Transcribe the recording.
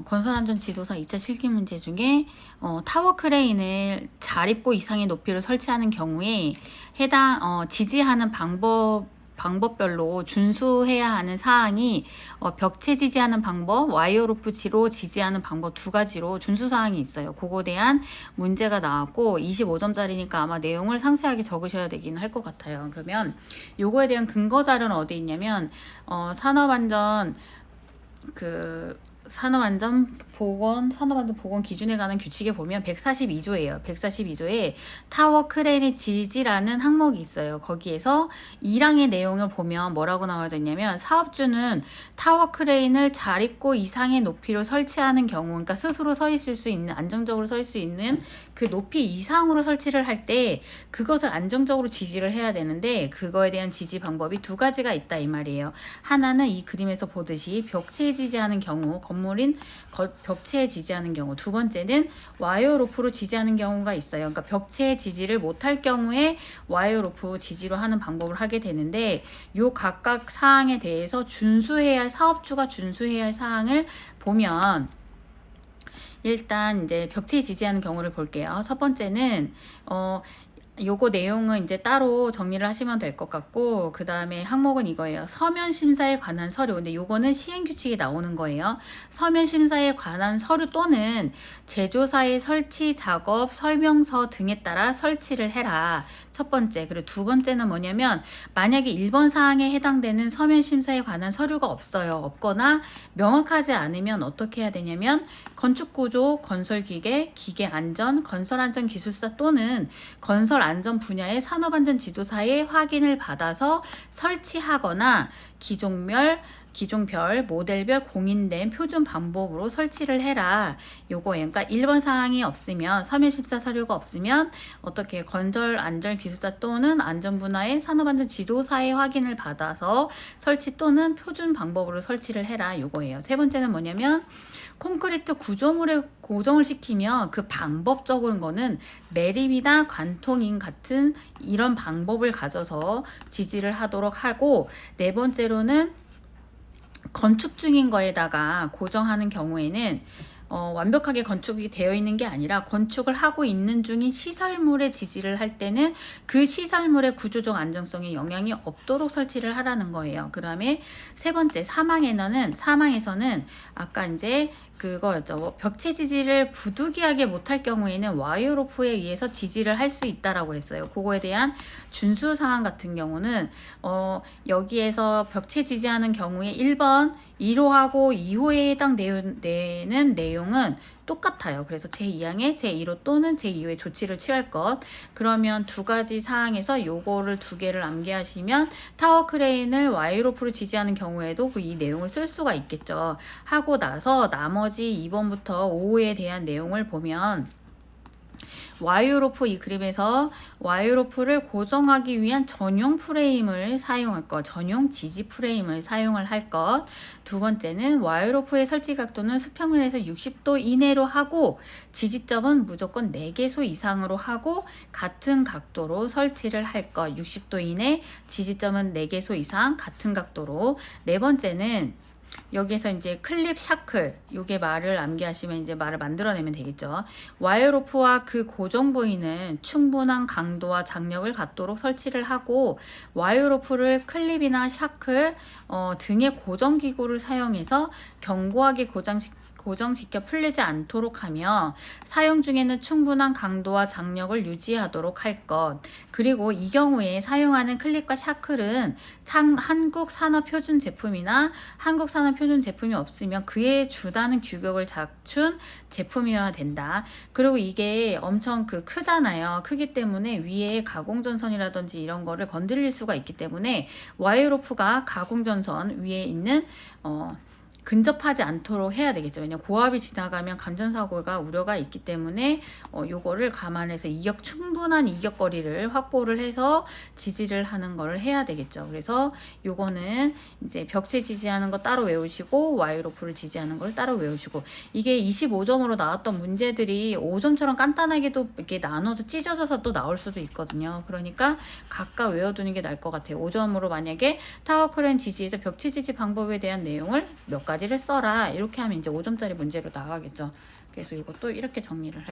건설안전 지도사 2차 실기 문제 중에 타워 크레인을 자립고 이상의 높이로 설치하는 경우에 해당 지지하는 방법별로 준수해야 하는 사항이 벽체 지지하는 방법, 와이어 로프로 지지하는 방법 두 가지로 준수 사항이 있어요. 그거에 대한 문제가 나왔고 25점짜리니까 아마 내용을 상세하게 적으셔야 되긴 할 것 같아요. 그러면 요거에 대한 근거 자료는 어디 있냐면 산업안전 보건 기준에 관한 규칙에 보면 142조예요. 142조에 타워 크레인의 지지라는 항목이 있어요. 거기에서 1항의 내용을 보면 뭐라고 나와져 있냐면 사업주는 타워 크레인을 자립고 이상의 높이로 설치하는 경우, 그러니까 스스로 서 있을 수 있는, 안정적으로 서 있을 수 있는 그 높이 이상으로 설치를 할 때 그것을 안정적으로 지지를 해야 되는데 그거에 대한 지지 방법이 두 가지가 있다 이 말이에요. 하나는 이 그림에서 보듯이 벽체에 지지하는 경우, 건물인 벽체에 지지하는 경우, 두 번째는 와이어 로프로 지지하는 경우가 있어요. 그러니까 벽체에 지지를 못할 경우에 와이어 로프 지지로 하는 방법을 하게 되는데 요 각각 사항에 대해서 사업주가 준수해야 할 사항을 보면 일단 이제 벽체에 지지하는 경우를 볼게요. 첫 번째는 요거 내용은 이제 따로 정리를 하시면 될 것 같고, 그 다음에 항목은 이거예요. 서면 심사에 관한 서류. 근데 요거는 시행 규칙에 나오는 거예요. 서면 심사에 관한 서류 또는 제조사의 설치 작업 설명서 등에 따라 설치를 해라. 첫 번째. 그리고 두 번째는 뭐냐면 만약에 1번 사항에 해당되는 서면 심사에 관한 서류가 없거나 명확하지 않으면 어떻게 해야 되냐면 건축구조, 건설기계, 기계안전, 건설안전기술사 또는 건설안전 분야의 산업안전지도사의 확인을 받아서 설치하거나 기종별, 모델별 공인된 표준 방법으로 설치를 해라. 요거예요. 그러니까 1번 사항이 없으면, 서면심사 서류가 없으면 어떻게 건설안전기술사 또는 안전분야의 산업안전지도사의 확인을 받아서 설치 또는 표준 방법으로 설치를 해라. 요거예요. 세 번째는 뭐냐면 콘크리트 구조물에 고정을 시키면 그 방법적인 거는 매립이나 관통인 같은 이런 방법을 가져서 지지를 하도록 하고, 네 번째로는 건축 중인 거에다가 고정하는 경우에는 완벽하게 건축이 되어 있는 게 아니라 건축을 하고 있는 중인 시설물에 지지를 할 때는 그 시설물의 구조적 안정성에 영향이 없도록 설치를 하라는 거예요. 그 다음에 세 번째 사망에서는 아까 이제 그거였죠. 벽체 지지를 부득이하게 못할 경우에는 와이어 로프에 의해서 지지를 할 수 있다라고 했어요. 그거에 대한 준수 사항 같은 경우는 여기에서 벽체 지지하는 경우에 1번 1호하고 2호에 해당되는 내용은 똑같아요. 그래서 제2항에 제1호 또는 제2호의 조치를 취할 것. 그러면 두 가지 사항에서 요거를 두 개를 암기하시면 타워 크레인을 와이로프로 지지하는 경우에도 이 내용을 쓸 수가 있겠죠. 하고 나서 나머지 2번부터 5호에 대한 내용을 보면 와이어로프, 이 그림에서 와이어로프를 고정하기 위한 전용 프레임을 사용할 것, 전용 지지 프레임을 사용을 할 것. 두 번째는 와이어로프의 설치 각도는 수평면에서 60도 이내로 하고 지지점은 무조건 4개소 이상으로 하고 같은 각도로 설치를 할 것. 60도 이내, 지지점은 4개소 이상, 같은 각도로. 네 번째는 여기에서 이제 클립 샤클, 요게 말을 암기하시면 이제 말을 만들어내면 되겠죠. 와이어 로프와 그 고정 부위는 충분한 강도와 장력을 갖도록 설치를 하고 와이어 로프를 클립이나 샤클 등의 고정 기구를 사용해서 견고하게 고정시켜 풀리지 않도록 하며 사용 중에는 충분한 강도와 장력을 유지하도록 할 것. 그리고 이 경우에 사용하는 클립과 샤클은 한국 산업 표준 제품이나 한국 산업 표준 제품이 없으면 그에 주다는 규격을 갖춘 제품이어야 된다. 그리고 이게 엄청 크잖아요. 크기 때문에 위에 가공전선이라든지 이런 거를 건드릴 수가 있기 때문에 와이어로프가 가공전선 위에 있는 근접하지 않도록 해야 되겠죠. 왜냐면 고압이 지나가면 감전사고가 우려가 있기 때문에 요거를 감안해서 충분한 이격거리를 확보를 해서 지지를 하는 걸 해야 되겠죠. 그래서 요거는 이제 벽체 지지하는 거 따로 외우시고 와이어로프를 지지하는 걸 따로 외우시고, 이게 25점으로 나왔던 문제들이 5점처럼 간단하게도 이렇게 나눠서 찢어져서 또 나올 수도 있거든요. 그러니까 각각 외워두는 게 나을 것 같아요. 5점으로 만약에 타워 크레인 지지에서 벽체 지지 방법에 대한 내용을 몇 가지 가지를 써라. 이렇게 하면 이제 5점짜리 문제로 나가겠죠. 그래서 이것도 이렇게 정리를 할